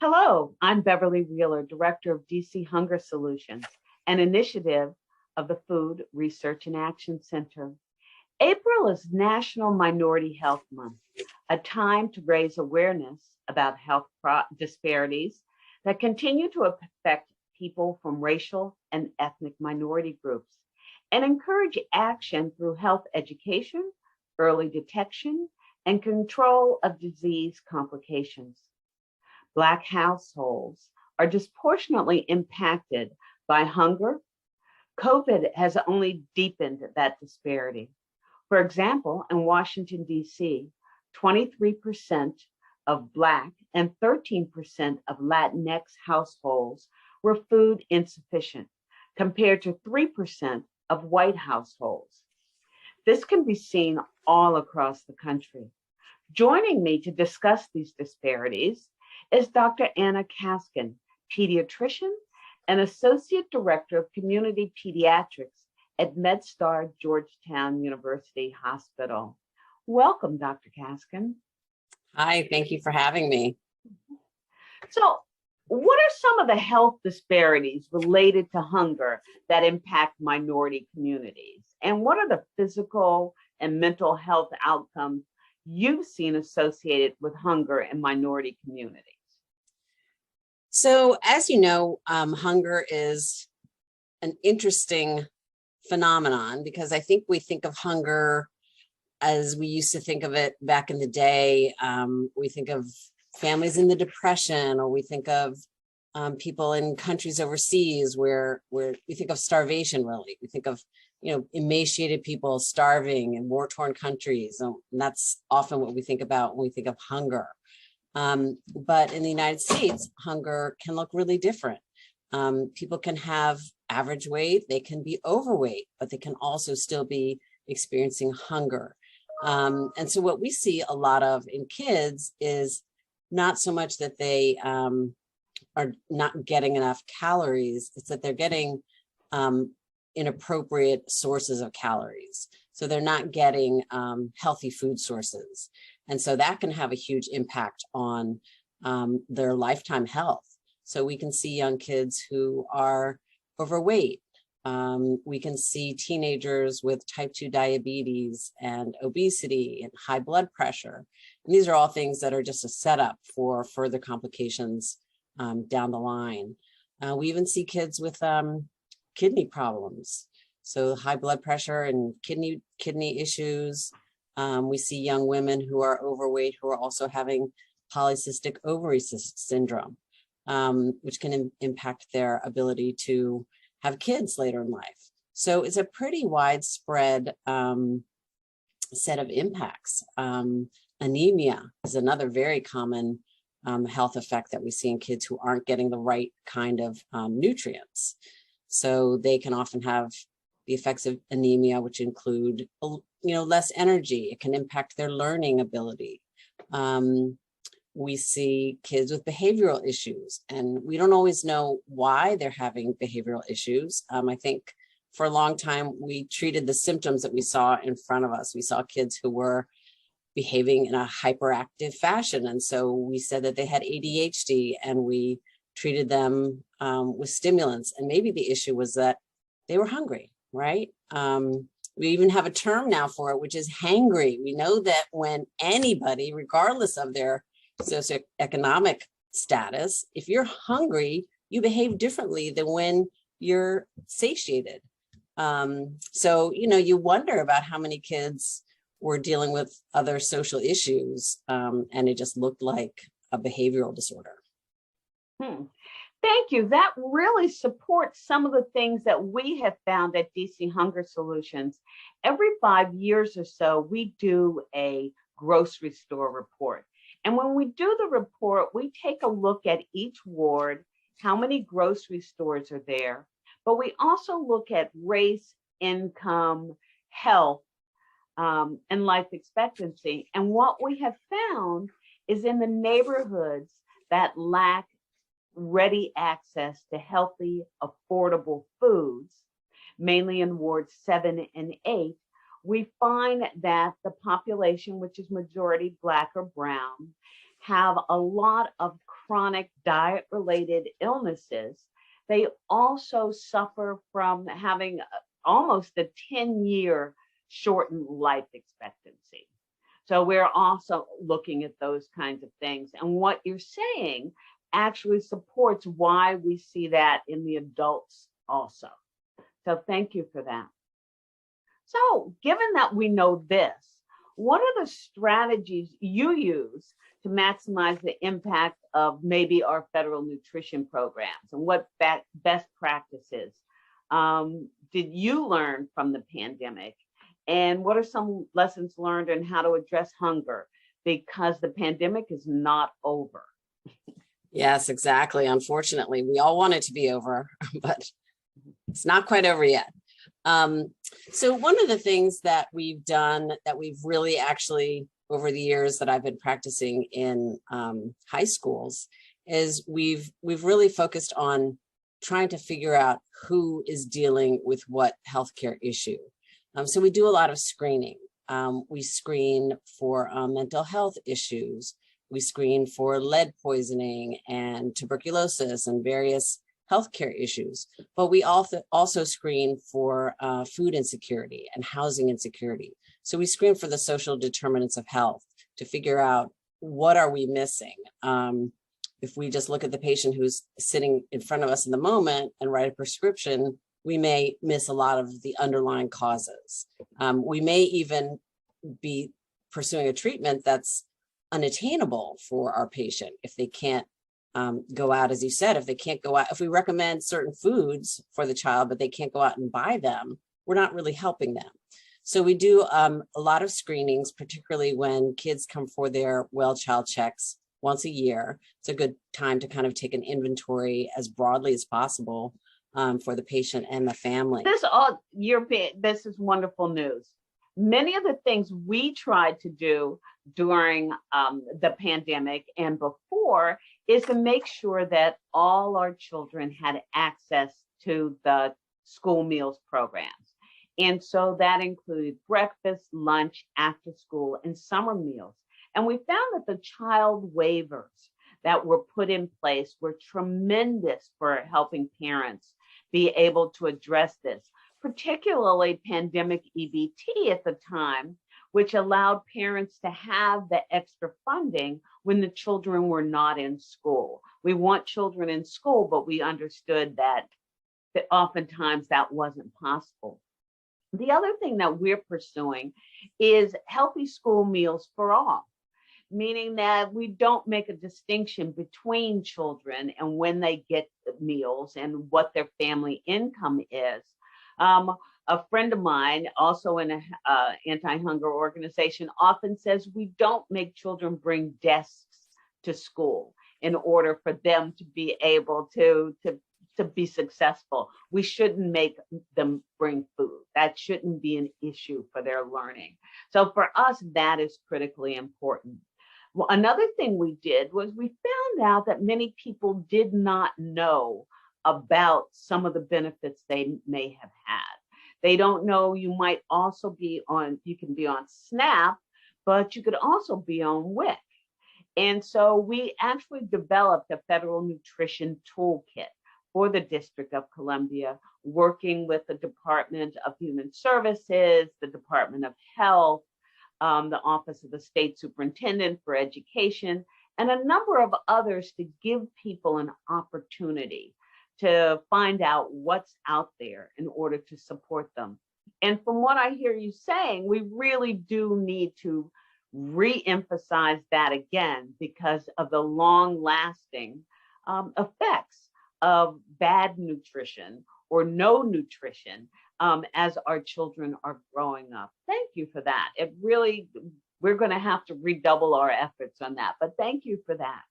Hello, I'm Beverley Wheeler, Director of DC Hunger Solutions, an initiative of the Food Research and Action Center. April is National Minority Health Month, a time to raise awareness about health disparities that continue to affect people from racial and ethnic minority groups, and encourage action through health education, early detection, and control of disease complications. Black households are disproportionately impacted by hunger. COVID has only deepened that disparity. For example, in Washington, D.C., 23% of Black and 13% of Latinx households were food insufficient, compared to 3% of white households. This can be seen all across the country. Joining me to discuss these disparities is Dr. Anna Caskin, pediatrician and Associate Director of Community Pediatrics at MedStar Georgetown University Hospital. Welcome, Dr. Caskin. Hi, thank you for having me. So, what are some of the health disparities related to hunger that impact minority communities? And what are the physical and mental health outcomes you've seen associated with hunger in minority communities? So, as you know, hunger is an interesting phenomenon because I think we think of hunger as we used to think of it back in the day. We think of families in the Depression, or we think of people in countries overseas where we think of starvation. Really, we think of emaciated people starving in war-torn countries, and that's often what we think about when we think of hunger. But in the United States, hunger can look really different. People can have average weight, they can be overweight, but they can also still be experiencing hunger. And so what we see a lot of in kids is not so much that they are not getting enough calories, it's that they're getting inappropriate sources of calories. So they're not getting healthy food sources. And so that can have a huge impact on their lifetime health. So we can see young kids who are overweight. We can see teenagers with type 2 diabetes and obesity and high blood pressure. And these are all things that are just a setup for further complications down the line. We even see kids with kidney problems. So high blood pressure and kidney issues. We see young women who are overweight who are also having polycystic ovary syndrome, which can impact their ability to have kids later in life. So it's a pretty widespread set of impacts. Anemia is another very common health effect that we see in kids who aren't getting the right kind of nutrients. So they can often have the effects of anemia, which include less energy. It can impact their learning ability. We see kids with behavioral issues, and we don't always know why they're having behavioral issues. I think for a long time, we treated the symptoms that we saw in front of us. We saw kids who were behaving in a hyperactive fashion. And so we said that they had ADHD, and we treated them with stimulants. And maybe the issue was that they were hungry, right? We even have a term now for it, which is hangry. We know that when anybody, regardless of their socioeconomic status, if you're hungry, you behave differently than when you're satiated. So, you wonder about how many kids were dealing with other social issues, and it just looked like a behavioral disorder. Thank you. That really supports some of the things that we have found at DC Hunger Solutions. Every 5 years or so, we do a grocery store report. And when we do the report, we take a look at each ward, how many grocery stores are there, but we also look at race, income, health, and life expectancy. And what we have found is in the neighborhoods that lack ready access to healthy, affordable foods, mainly in wards 7 and 8, we find that the population, which is majority Black or Brown, have a lot of chronic diet-related illnesses, they also suffer from having almost a 10-year shortened life expectancy. So we're also looking at those kinds of things. And what you're saying actually supports why we see that in the adults also. So thank you for that. So given that we know this, what are the strategies you use to maximize the impact of maybe our federal nutrition programs, and what best practices did you learn from the pandemic? And what are some lessons learned on how to address hunger? Because the pandemic is not over. Yes, exactly. Unfortunately, we all want it to be over, but it's not quite over yet. So one of the things that we've done that we've really actually over the years that I've been practicing in high schools is we've really focused on trying to figure out who is dealing with what healthcare issue. So we do a lot of screening. We screen for mental health issues. We screen for lead poisoning and tuberculosis and various healthcare issues, but we also screen for food insecurity and housing insecurity. So we screen for the social determinants of health to figure out what are we missing. If we just look at the patient who's sitting in front of us in the moment and write a prescription, we may miss a lot of the underlying causes. We may even be pursuing a treatment that's unattainable for our patient if they can't go out, as you said, if they can't go out, if we recommend certain foods for the child, but they can't go out and buy them, we're not really helping them. So we do a lot of screenings, particularly when kids come for their well child checks once a year. It's a good time to kind of take an inventory as broadly as possible for the patient and the family. This is wonderful news. Many of the things we tried to do during the pandemic and before is to make sure that all our children had access to the school meals programs. And so that included breakfast, lunch, after school, and summer meals. And we found that the child waivers that were put in place were tremendous for helping parents be able to address this, particularly pandemic EBT at the time, which allowed parents to have the extra funding when the children were not in school. We want children in school, but we understood that oftentimes that wasn't possible. The other thing that we're pursuing is healthy school meals for all, meaning that we don't make a distinction between children and when they get meals and what their family income is. A friend of mine, also in an anti-hunger organization, often says we don't make children bring desks to school in order for them to be able to be successful. We shouldn't make them bring food. That shouldn't be an issue for their learning. So for us, that is critically important. Well, another thing we did was we found out that many people did not know about some of the benefits they may have had. They don't know you might also be on, you can be on SNAP, but you could also be on WIC. And so we actually developed a federal nutrition toolkit for the District of Columbia, working with the Department of Human Services, the Department of Health, the Office of the State Superintendent for Education, and a number of others to give people an opportunity to find out what's out there in order to support them. And from what I hear you saying, we really do need to re-emphasize that again because of the long-lasting effects of bad nutrition or no nutrition as our children are growing up. Thank you for that. It really, we're going to have to redouble our efforts on that, but thank you for that.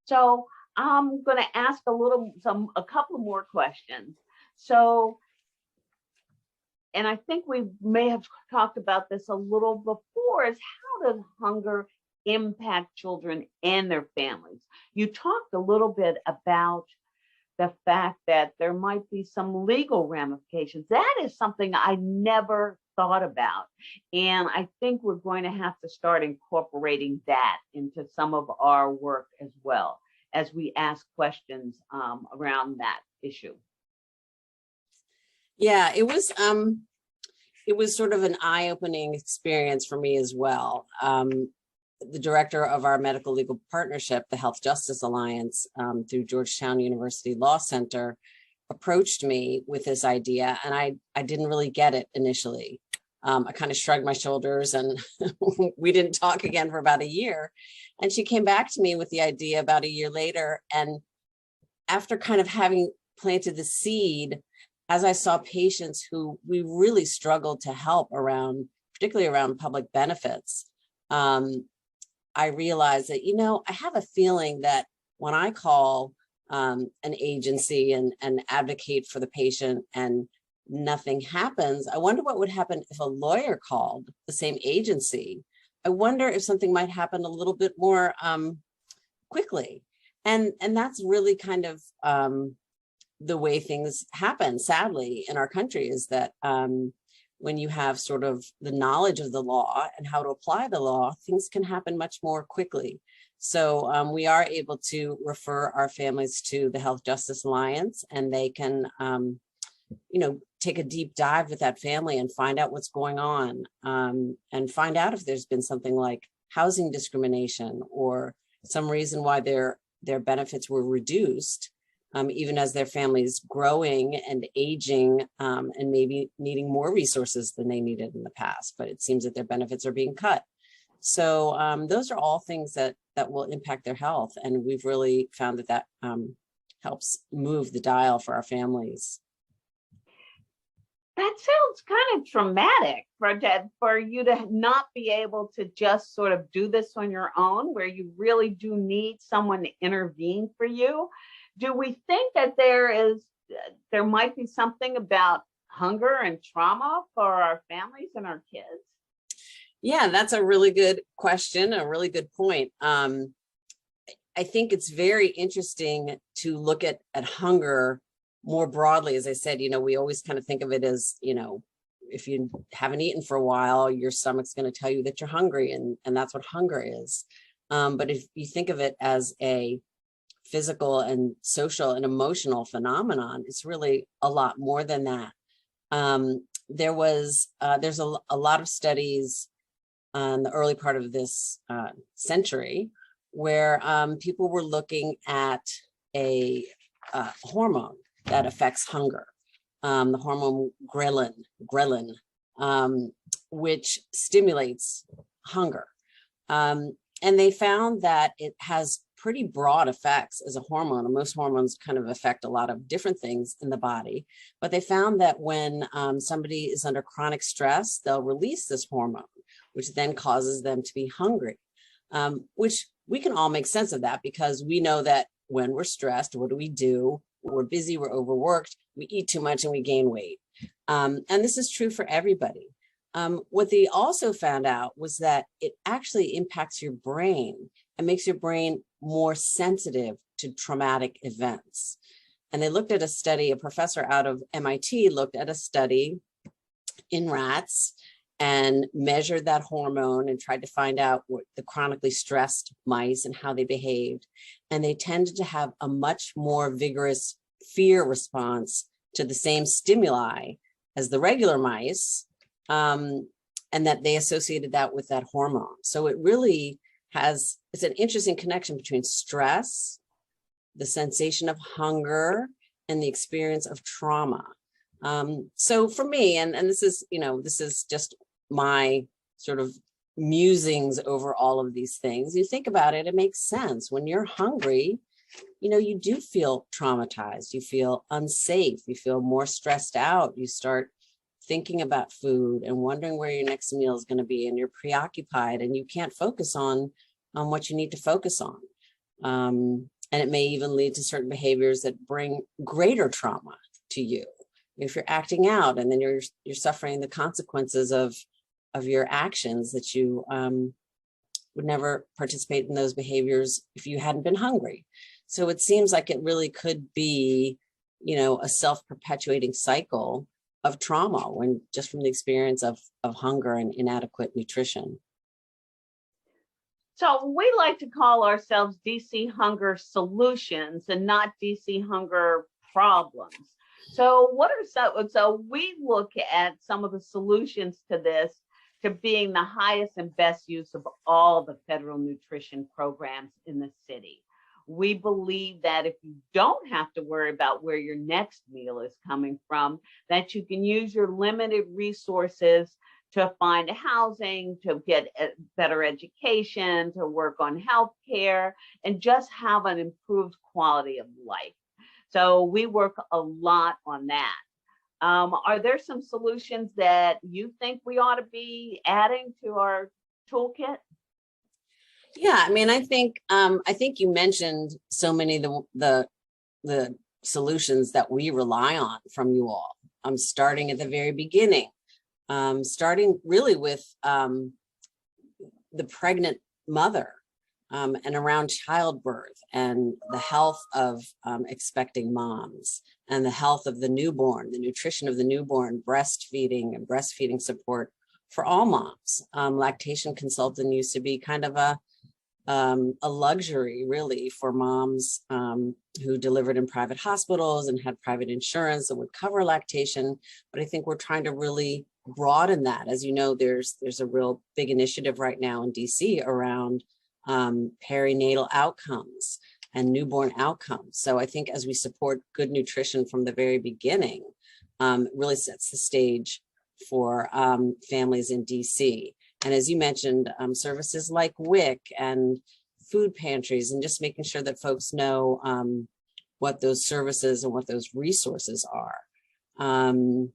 So I'm going to ask a couple more questions. So, and I think we may have talked about this a little before, is how does hunger impact children and their families? You talked a little bit about the fact that there might be some legal ramifications. That is something I never thought about. And I think we're going to have to start incorporating that into some of our work as well as we ask questions around that issue. Yeah, it was sort of an eye-opening experience for me as well. The director of our medical legal partnership, the Health Justice Alliance, through Georgetown University Law Center, approached me with this idea, and I didn't really get it initially. I kind of shrugged my shoulders, and we didn't talk again for about a year. And she came back to me with the idea about a year later. And after kind of having planted the seed, as I saw patients who we really struggled to help around, particularly around public benefits, I realized that, I have a feeling that when I call an agency and advocate for the patient and nothing happens, I wonder what would happen if a lawyer called the same agency. I wonder if something might happen a little bit more quickly. And that's really kind of the way things happen, sadly, in our country, is that when you have sort of the knowledge of the law and how to apply the law, things can happen much more quickly. So we are able to refer our families to the Health Justice Alliance, and they can, take a deep dive with that family and find out what's going on, and find out if there's been something like housing discrimination or some reason why their benefits were reduced, even as their family's growing and aging, and maybe needing more resources than they needed in the past, but it seems that their benefits are being cut. So those are all things that will impact their health. And we've really found that helps move the dial for our families. That sounds kind of traumatic for you to not be able to just sort of do this on your own, where you really do need someone to intervene for you. Do we think that there might be something about hunger and trauma for our families and our kids? Yeah, that's a really good question, a really good point. I think it's very interesting to look at hunger more broadly. As I said, we always kind of think of it as, if you haven't eaten for a while, your stomach's going to tell you that you're hungry, and that's what hunger is. But if you think of it as a physical and social and emotional phenomenon, it's really a lot more than that. There's a lot of studies in the early part of this century where people were looking at a hormone that affects hunger, the hormone ghrelin, which stimulates hunger. And they found that it has pretty broad effects as a hormone, and most hormones kind of affect a lot of different things in the body. But they found that when somebody is under chronic stress, they'll release this hormone, which then causes them to be hungry, which we can all make sense of that, because we know that when we're stressed, what do? We're busy, we're overworked, we eat too much, and we gain weight. And this is true for everybody. What they also found out was that it actually impacts your brain and makes your brain more sensitive to traumatic events. And they looked at a study, a professor out of MIT looked at a study in rats and measured that hormone and tried to find out what the chronically stressed mice and how they behaved. And they tended to have a much more vigorous fear response to the same stimuli as the regular mice, and that they associated that with that hormone. So it really it's an interesting connection between stress, the sensation of hunger, and the experience of trauma. So for me, and this is just my sort of musings over all of these things. You think about it, it makes sense. When you're hungry, you do feel traumatized, you feel unsafe, you feel more stressed out, you start thinking about food and wondering where your next meal is going to be, and you're preoccupied and you can't focus on what you need to focus on. And it may even lead to certain behaviors that bring greater trauma to you. If you're acting out and then you're suffering the consequences of your actions, that you would never participate in those behaviors if you hadn't been hungry. So it seems like it really could be, a self-perpetuating cycle of trauma when just from the experience of hunger and inadequate nutrition. So we like to call ourselves DC Hunger Solutions and not DC Hunger Problems. So so we look at some of the solutions to this to being the highest and best use of all the federal nutrition programs in the city. We believe that if you don't have to worry about where your next meal is coming from, that you can use your limited resources to find housing, to get a better education, to work on healthcare, and just have an improved quality of life. So we work a lot on that. Are there some solutions that you think we ought to be adding to our toolkit? Yeah, I mean, I think you mentioned so many of the solutions that we rely on from you all. I'm starting at the very beginning, starting really with the pregnant mother and around childbirth and the health of expecting moms and the health of the newborn, the nutrition of the newborn, breastfeeding and breastfeeding support for all moms. Lactation consultant used to be kind of a luxury really for moms who delivered in private hospitals and had private insurance that would cover lactation. But I think we're trying to really broaden that. As you know, there's a real big initiative right now in DC around perinatal outcomes and newborn outcomes. So I think as we support good nutrition from the very beginning, it really sets the stage for families in DC. And as you mentioned, services like WIC and food pantries, and just making sure that folks know what those services and what those resources are. And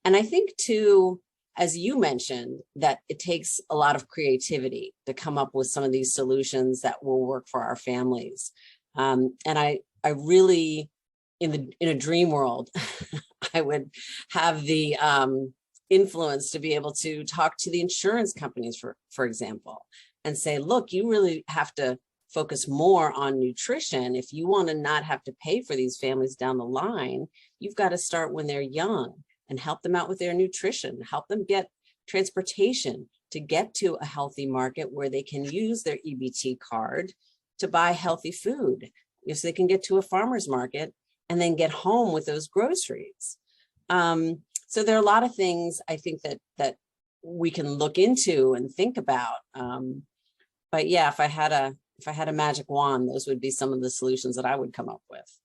I think too, as you mentioned, that it takes a lot of creativity to come up with some of these solutions that will work for our families. And I really, in a dream world, I would have the influence to be able to talk to the insurance companies, for example, and say, look, you really have to focus more on nutrition. If you want to not have to pay for these families down the line, you've got to start when they're young and help them out with their nutrition, help them get transportation to get to a healthy market where they can use their EBT card to buy healthy food, so they can get to a farmer's market and then get home with those groceries. So there are a lot of things I think that we can look into and think about. But yeah, if I had a magic wand, those would be some of the solutions that I would come up with.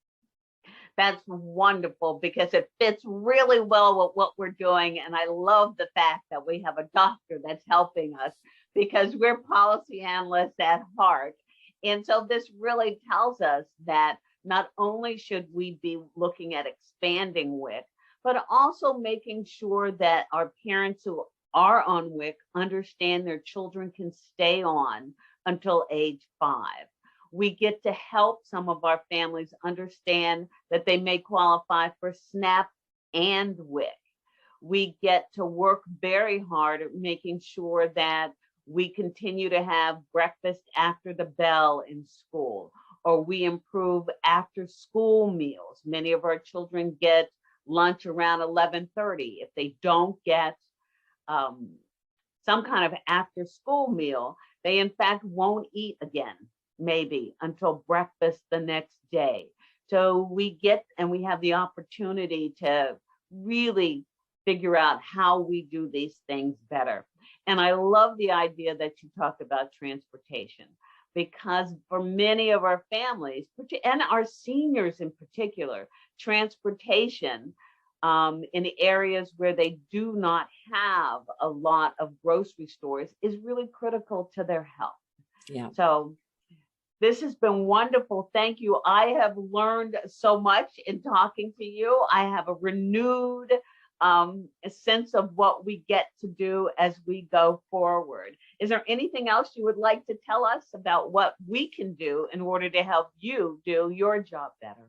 That's wonderful because it fits really well with what we're doing. And I love the fact that we have a doctor that's helping us because we're policy analysts at heart. And so this really tells us that not only should we be looking at expanding WIC, but also making sure that our parents who are on WIC understand their children can stay on until age 5. We get to help some of our families understand that they may qualify for SNAP and WIC. We get to work very hard at making sure that we continue to have breakfast after the bell in school, or we improve after school meals. Many of our children get lunch around 11:30. If they don't get some kind of after school meal, they in fact won't eat again, maybe until breakfast the next day. So we have the opportunity to really figure out how we do these things better. And I love the idea that you talked about transportation, because for many of our families, and our seniors in particular, transportation in areas where they do not have a lot of grocery stores is really critical to their health. Yeah. So this has been wonderful. Thank you. I have learned so much in talking to you. I have a renewed a sense of what we get to do as we go forward. Is there anything else you would like to tell us about what we can do in order to help you do your job better?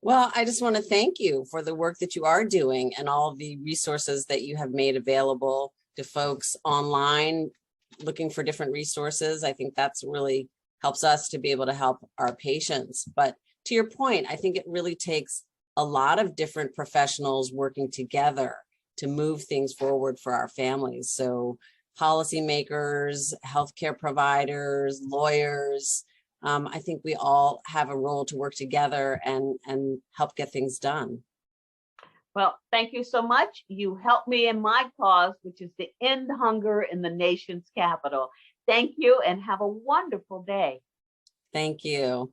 Well, I just want to thank you for the work that you are doing and all of the resources that you have made available to folks online looking for different resources. I think that's really helps us to be able to help our patients. But to your point, I think it really takes a lot of different professionals working together to move things forward for our families. So policymakers, healthcare providers, lawyers, I think we all have a role to work together and help get things done. Well, thank you so much. You helped me in my cause, which is to end hunger in the nation's capital. Thank you and have a wonderful day. Thank you.